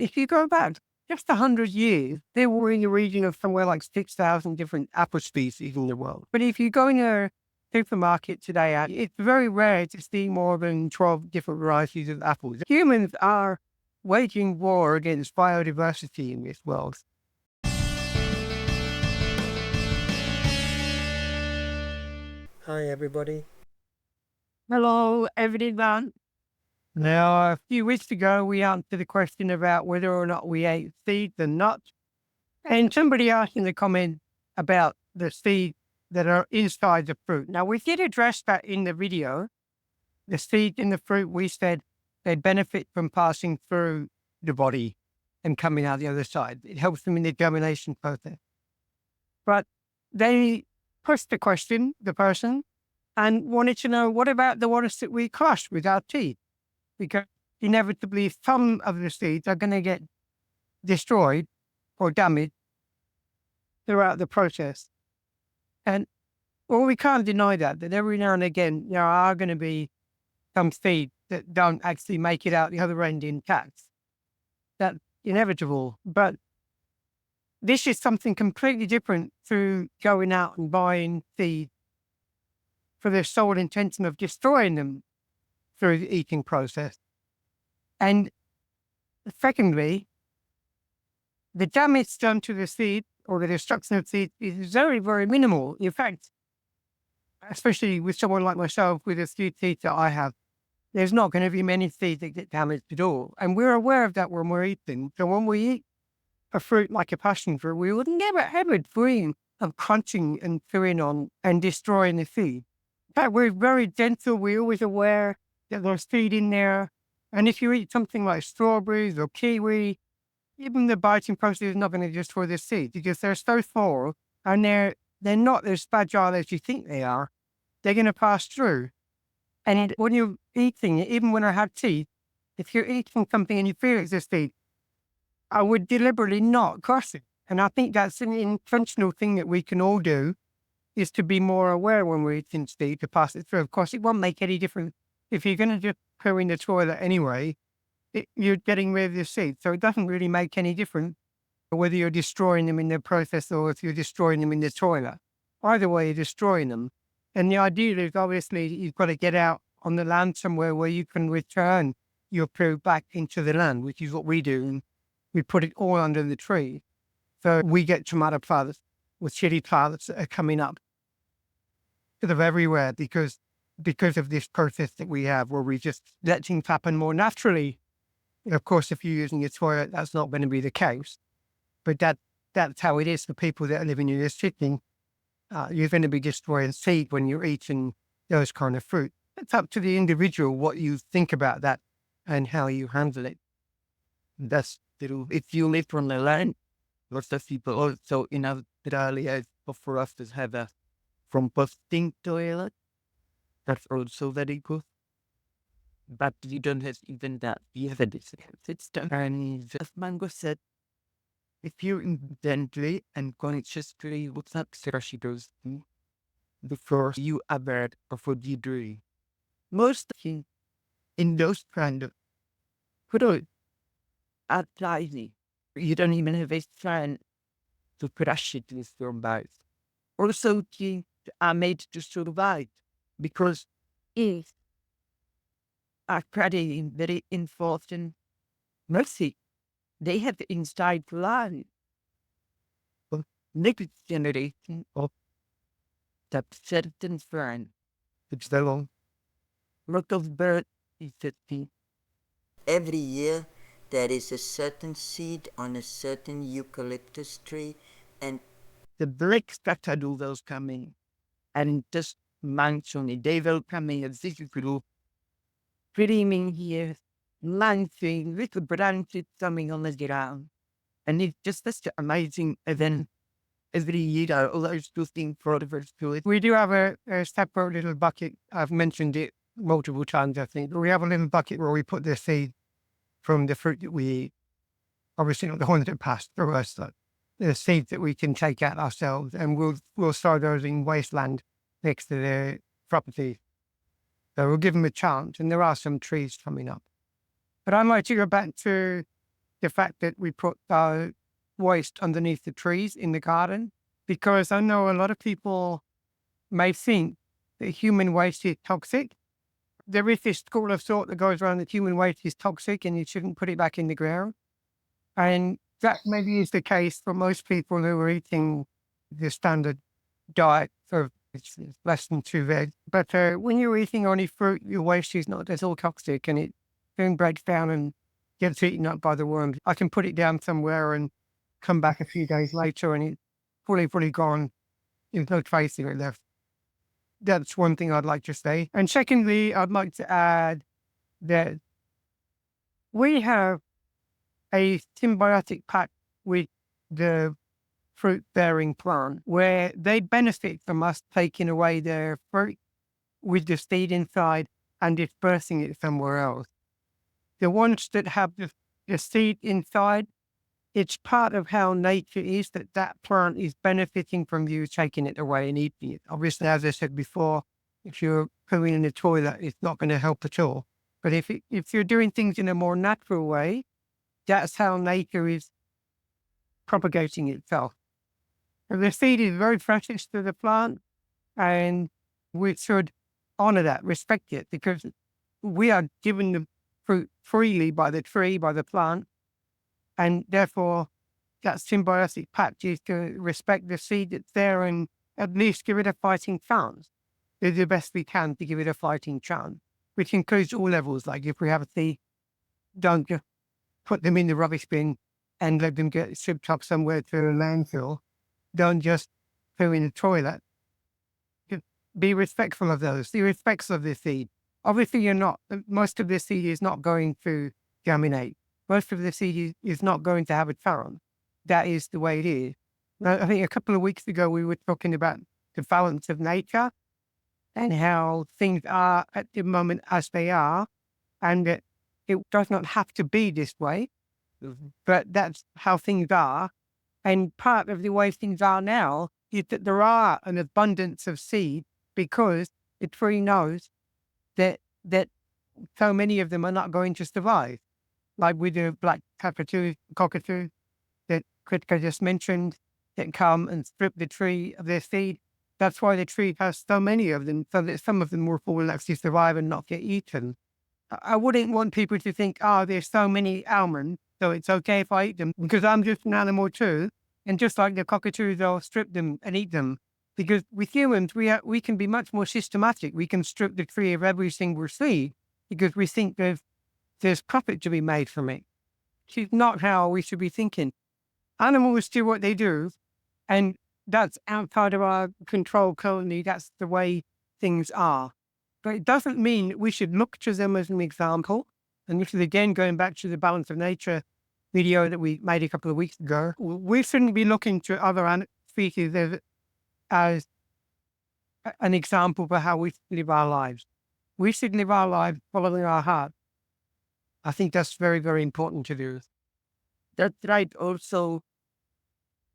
If you go back just 100 years, there were in the region of somewhere like 6,000 different apple species in the world. But if you go in a supermarket today, it's very rare to see more than 12 different varieties of apples. Humans are waging war against biodiversity in this world. Hi everybody. Hello, everyone. Now, a few weeks ago, we answered the question about whether or not we ate seeds and nuts. And somebody asked in the comment about the seeds that are inside the fruit. Now, we did address that in the video. The seeds in the fruit, we said they benefit from passing through the body and coming out the other side. It helps them in the germination process. But they pushed the question, the person, and wanted to know, what about the ones that we crush with our teeth? Because inevitably some of the seeds are going to get destroyed or damaged throughout the process. And well, we can't deny that every now and again, there are going to be some seeds that don't actually make it out the other end intact. That's inevitable. But this is something completely different to going out and buying seeds for the sole intention of destroying them through the eating process. And secondly, the damage done to the seed or the destruction of seed is very, very minimal. In fact, especially with someone like myself with the few teeth that I have, there's not going to be many seeds that get damaged at all. And we're aware of that when we're eating. So when we eat a fruit like a passion fruit, we would never have a dream of crunching and chewing on and destroying the seed. In fact, we're very gentle. We're always aware that there's seed in there. And if you eat something like strawberries or kiwi, even the biting process is not going to destroy the seed because they're so small and they're not as fragile as you think they are. They're going to pass through. And when you're eating it, even when I have teeth, if you're eating something and you feel it's a seed, I would deliberately not crush it. And I think that's an intentional thing that we can all do, is to be more aware when we're eating seed to pass it through. Of course, it won't make any difference. If you're going to just poo in the toilet anyway, you're getting rid of the seed. So it doesn't really make any difference whether you're destroying them in the process or if you're destroying them in the toilet. Either way, you're destroying them. And the idea is obviously you've got to get out on the land somewhere where you can return your poo back into the land, which is what we do. And we put it all under the tree. So we get tomato plants with chili plants that are coming up sort of everywhere because of this process that we have where we just let things happen more naturally. Of course, if you're using a toilet, that's not going to be the case. But that's how it is for people that are living in this city. You're going to be destroying seed when you're eating those kind of fruit. It's up to the individual what you think about that and how you handle it. That's little. If you live on the land, lots of people also in Australia offer us to have a composting toilet. That's also very good. But you don't have even that. You have a disadvantage. And as Mango said, if you intently and consciously look at those things, the first you aware of what you're doing. Most in those kind of fruit are tiny. You don't even have a chance to crush it with your mouth. Also, things are made to survive because if are pretty very important mercy. They have inside line of next generation of that certain friend. It's the long lot of bird is the thing. Every year there is a certain seed on a certain eucalyptus tree and the black spectacle those coming and just monsoon they will coming as this group dreaming here, launching little branches coming on the ground. And it's just such an amazing event every year. All those two things for it. We do have a separate little bucket. I've mentioned it multiple times, I think. We have a little bucket where we put the seed from the fruit that we eat. Obviously not the ones that pass through us, but the seeds that we can take out ourselves, and we'll sow those in wasteland next to the property. So we'll give them a chance, and there are some trees coming up. But I'd like to go back to the fact that we put waste underneath the trees in the garden, because I know a lot of people may think that human waste is toxic. There is this school of thought that goes around that human waste is toxic and you shouldn't put it back in the ground. And that maybe is the case for most people who are eating the standard diet of it's less than 2 veg. But when you're eating only fruit, your waste is not at all toxic and it then breaks down and gets eaten up by the worms. I can put it down somewhere and come back a few days later and it's fully gone. There's no trace of it left. That's one thing I'd like to say. And secondly, I'd like to add that we have a symbiotic pact with the fruit-bearing plant where they benefit from us taking away their fruit with the seed inside and dispersing it somewhere else. The ones that have the seed inside, it's part of how nature is that plant is benefiting from you taking it away and eating it. Obviously, as I said before, if you're pooing in the toilet, it's not going to help at all. But if you're doing things in a more natural way, that's how nature is propagating itself. And the seed is very precious to the plant, and we should honor that, respect it, because we are given the fruit freely by the tree, by the plant, and therefore that symbiotic pact is to respect the seed that's there and at least give it a fighting chance. Do the best we can to give it a fighting chance, which includes all levels. Like if we have a seed, don't just put them in the rubbish bin and let them get shipped up somewhere to a landfill. Don't just poo in the toilet. Be respectful of those. Be respectful of the seed. Obviously, you're not. Most of the seed is not going to germinate. Most of the seed is not going to have a chance. That is the way it is. Now, I think a couple of weeks ago, we were talking about the balance of nature and how things are at the moment as they are, and that it does not have to be this way, but that's how things are. And part of the way things are now is that there are an abundance of seed because the tree knows that so many of them are not going to survive. Like with the black cockatoo that Kritika just mentioned, that come and strip the tree of their seed. That's why the tree has so many of them, so that some of them will actually survive and not get eaten. I wouldn't want people to think, oh, there's so many almonds, so it's okay if I eat them, because I'm just an animal too. And just like the cockatoos, they'll strip them and eat them. Because with humans, we can be much more systematic. We can strip the tree of every single seed because we think there's profit to be made from it. It's not how we should be thinking. Animals do what they do, and that's outside of our control currently. That's the way things are. But it doesn't mean we should look to them as an example. And this is again going back to the balance of nature video that we made a couple of weeks ago. We shouldn't be looking to other species as an example for how we live our lives. We should live our lives following our heart. I think that's very, very important to do. That's right. Also,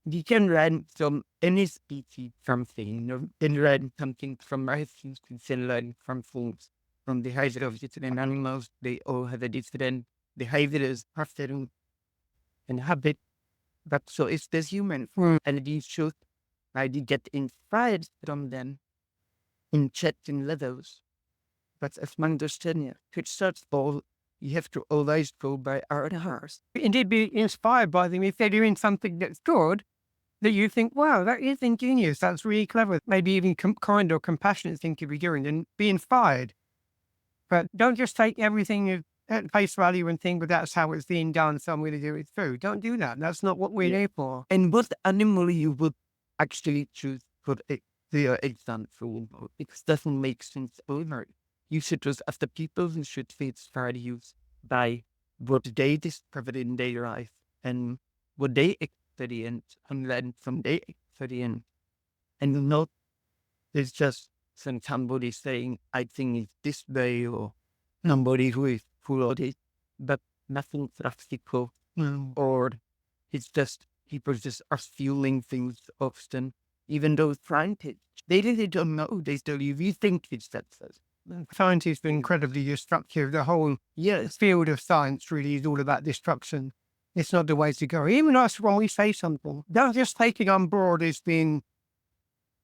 we can learn from any species something. You can learn something from species, we can learn from foods, from the behavior of different animals. They all have a different behaviors, pattern, and habit. But so is the human, and we should maybe get inspired from them in certain levels. But as my understanding, to start all, you have to always go by our hearts. Indeed, be inspired by them if they're doing something that's good, that you think, wow, that is ingenious, that's really clever. Maybe even kind or compassionate thing to be doing, and be inspired. But don't just take everything at face value and think, but that's how it's being done, so I'm going to do it through. Don't do that. That's not what we're there for. And what animal you would actually choose for the example? It doesn't make sense over. You should just, as the people who should be inspired you by what they discovered in their life and what they experience and learn from their experience. And not, there's just somebody saying, I think it's this way, or somebody who is full of it, but nothing practical. Or it's just, people just are feeling things often, even though scientists, they really don't know. They still, we think it's that. Science is incredibly destructive. The whole field of science really is all about destruction. It's not the way to go. Even us, when we say something, don't just take it on board as being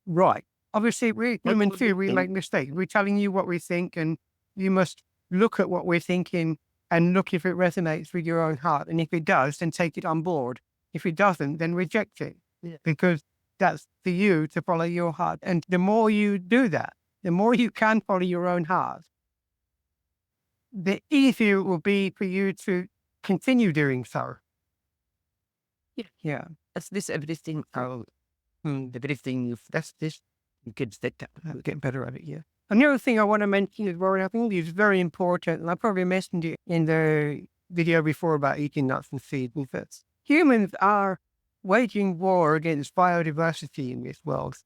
right. Obviously, we're human too. We make mistakes. We're telling you what we think, and you must look at what we're thinking and look if it resonates with your own heart. And if it does, then take it on board. If it doesn't, then reject it. Yeah. Because that's for you to follow your heart. And the more you do that, the more you can follow your own heart, the easier it will be for you to continue doing so. Yeah. That's this everything out. Everything you've this you could Get better at it, yeah. Another thing I want to mention is where I think is very important, and I probably mentioned it in the video before about eating nuts and seeds, is that humans are waging war against biodiversity in this world.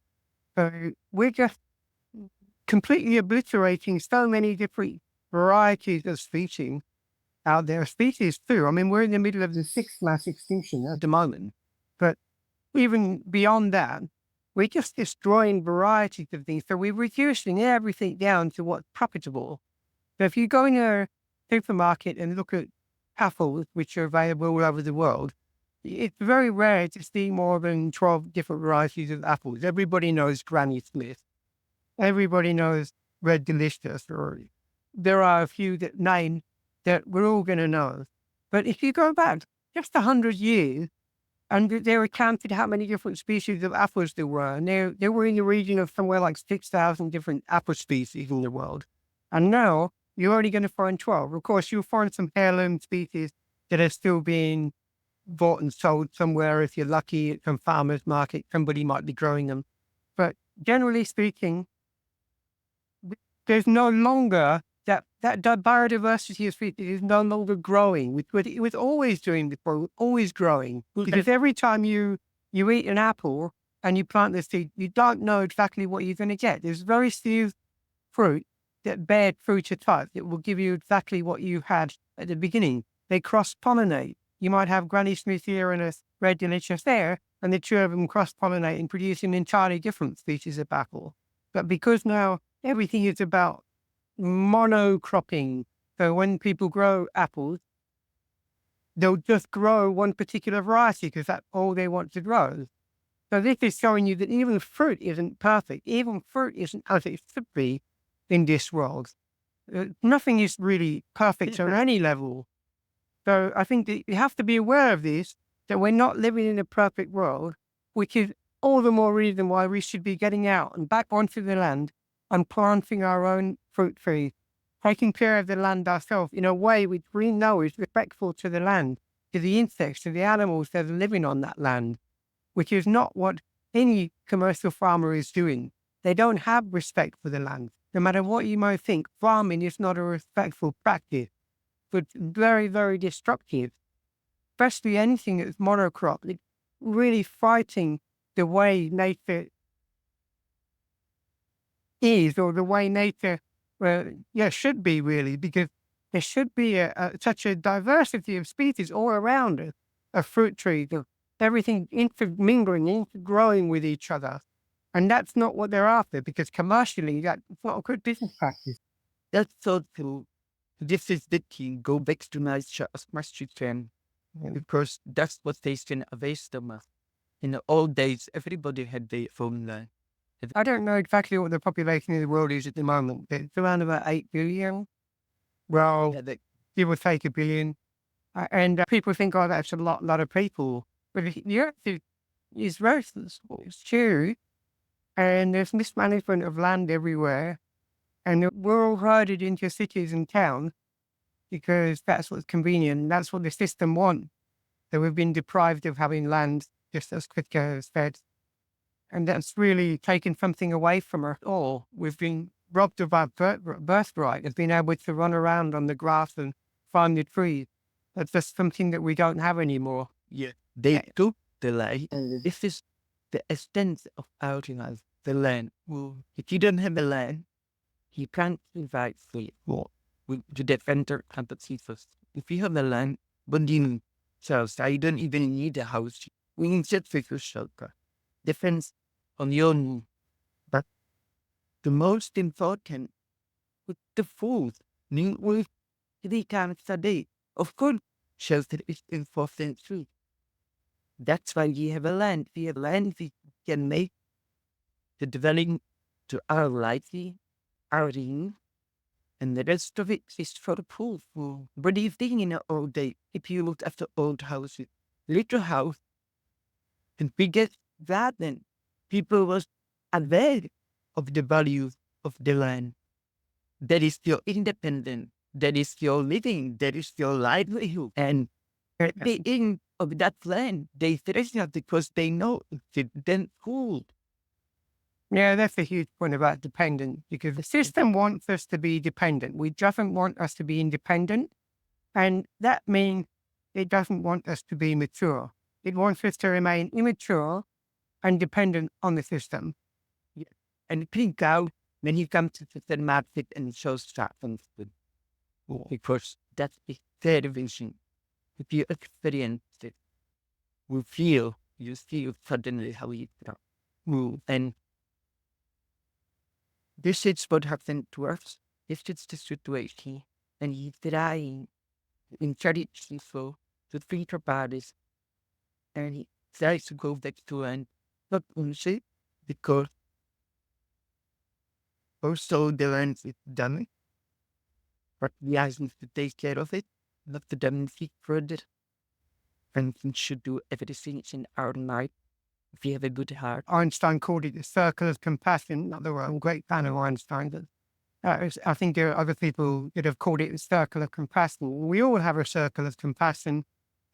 So we're just completely obliterating so many different varieties of species out there. Species too. I mean, we're in the middle of the 6th mass extinction at the moment, but even beyond that, we're just destroying varieties of things. So we're reducing everything down to what's profitable. So if you go in a supermarket and look at apples, which are available all over the world, it's very rare to see more than 12 different varieties of apples. Everybody knows Granny Smith. Everybody knows Red Delicious, or there are a few that name that we're all going to know. But if you go back just 100 years, and they were counted how many different species of apples there were. And they were in the region of somewhere like 6,000 different apple species in the world. And now you're only going to find 12. Of course, you'll find some heirloom species that are still being bought and sold somewhere. If you're lucky at some farmer's market, somebody might be growing them. But generally speaking, there's no longer that biodiversity of species is no longer growing. It was always doing before, always growing. Because every time you eat an apple and you plant the seed, you don't know exactly what you're going to get. There's very few fruit that bear fruit at once. It will give you exactly what you had at the beginning. They cross-pollinate. You might have Granny Smith here and a Red Delicious there, and the two of them cross-pollinate and produce an entirely different species of apple. But because now everything is about monocropping. So when people grow apples, they'll just grow one particular variety because that's all they want to grow. So this is showing you that even fruit isn't perfect. Even fruit isn't as it should be in this world. Nothing is really perfect on any level. So I think that you have to be aware of this, that we're not living in a perfect world, which is all the more reason why we should be getting out and back onto the land and planting our own fruit trees, taking care of the land ourselves in a way which we know is respectful to the land, to the insects, to the animals that are living on that land, which is not what any commercial farmer is doing. They don't have respect for the land. No matter what you might think, farming is not a respectful practice, but very, very destructive, especially anything that's monocrop. It's really fighting the way nature is, or the way nature should be, really, because there should be such a diversity of species all around us, of fruit trees, of everything intermingling, intergrowing with each other. And that's not what they're after, because commercially, that's not a good business practice. That's so true. This is the key. Go back to nature as much as you can, because that's what takes can waste them. In the old days, everybody had their own land. I don't know exactly what the population of the world is at the moment, but it's around about 8 billion. Well, give or take 1 billion. And people think, oh, that's a lot of people. But the earth is very small. It's true. And there's mismanagement of land everywhere. And we're all herded into cities and towns because that's what's convenient. That's what the system wants. So we've been deprived of having land, just as Kritka has said. And that's really taken something away from us all. We've been robbed of our birthright of being able to run around on the grass and find the trees. That's just something that we don't have anymore. Yeah, they took the land. This is the essence of outing the land. Well, if you don't have the land, you can't survive free. Well, to defend our competitors. If you have the land, but you you don't even need a house. We need just for shelter. Defense on your own. But the most important with the food, we can study. Of course, shows that it's important too. That's why we have a land. We have land we can make the dwelling to our lively, our ring, and the rest of it is for the poor. What do you think in an old day? If you look after old houses, little house, and biggest garden, people was aware of the value of the land. That is your independent. That is your living. That is your livelihood. And at the end of that land, they treasure because they know it's then cool. Yeah, that's a huge point about dependent, because the system wants us to be dependent. We doesn't want us to be independent. And that means it doesn't want us to be mature. It wants us to remain immature and dependent on the system. Yeah. And think out when you come to the market and it shows that because that's the third vision. If you experience it, you feel suddenly how you move. And this is what happened to us. This is the situation. And he's trying, encouraging so to think about this. And he tries to go back to and not only because also the land is damaged, but we have to take care of it, not to damage it further. And we should do everything in our life if we have a good heart. Einstein called it the circle of compassion. Not that I'm a great fan of Einstein, but I think there are other people that have called it the circle of compassion. We all have a circle of compassion,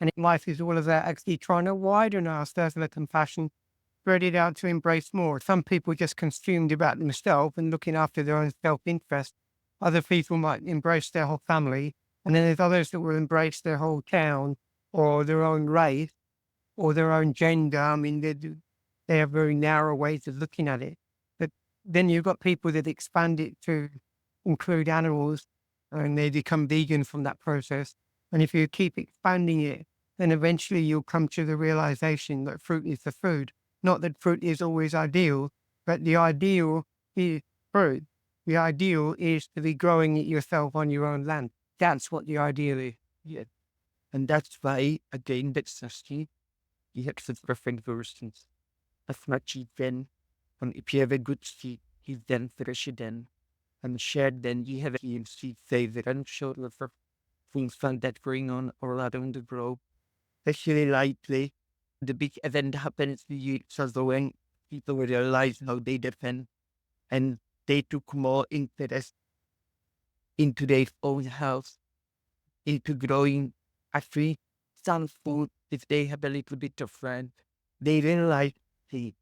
and life is all about actually trying to widen our circle of compassion, spread it out to embrace more. Some people just consumed about themselves and looking after their own self-interest. Other people might embrace their whole family, and then there's others that will embrace their whole town or their own race or their own gender. I mean, they have very narrow ways of looking at it. But then you've got people that expand it to include animals, and they become vegan from that process. And if you keep expanding it, then eventually you'll come to the realization that fruit is the food. Not that fruit is always ideal, but the ideal is fruit. The ideal is to be growing it yourself on your own land. That's what the ideal is. Yeah. And that's why, again, that's the you have the perfect versions. As much as then, and if you have a good seed, you then fresh it then, and share then you have a seed favorite and show the things fun that going on all around the globe. Especially lately, the big event happens to you, so when people realize how they depend, and they took more interest into their own house, into growing a free some food if they have a little bit of friend. They realize they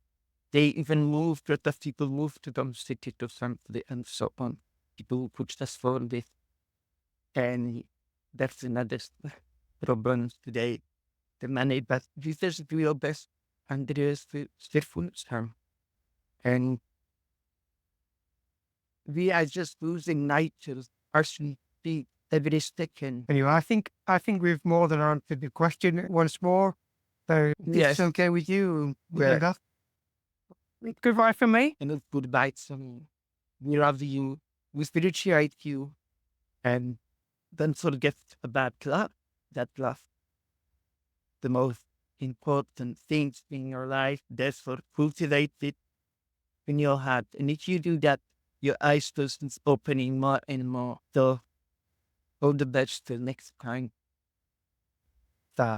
even moved, lot of people moved to some city to something and so on. People who could just afford this. And that's another problem today. The money, but this is the real best and there is the food term. And we are just losing nature, actually be every second. Anyway, I think we've more than answered the question once more. So Yes. it's okay with you. Yeah. Goodbye from me. And goodbye to me. We love you. We spirituate you. And don't forget about love. That love. The most important things in your life. Therefore, cultivate it in your heart. And if you do that, your eyes starts opening more and more. So all the best till next time.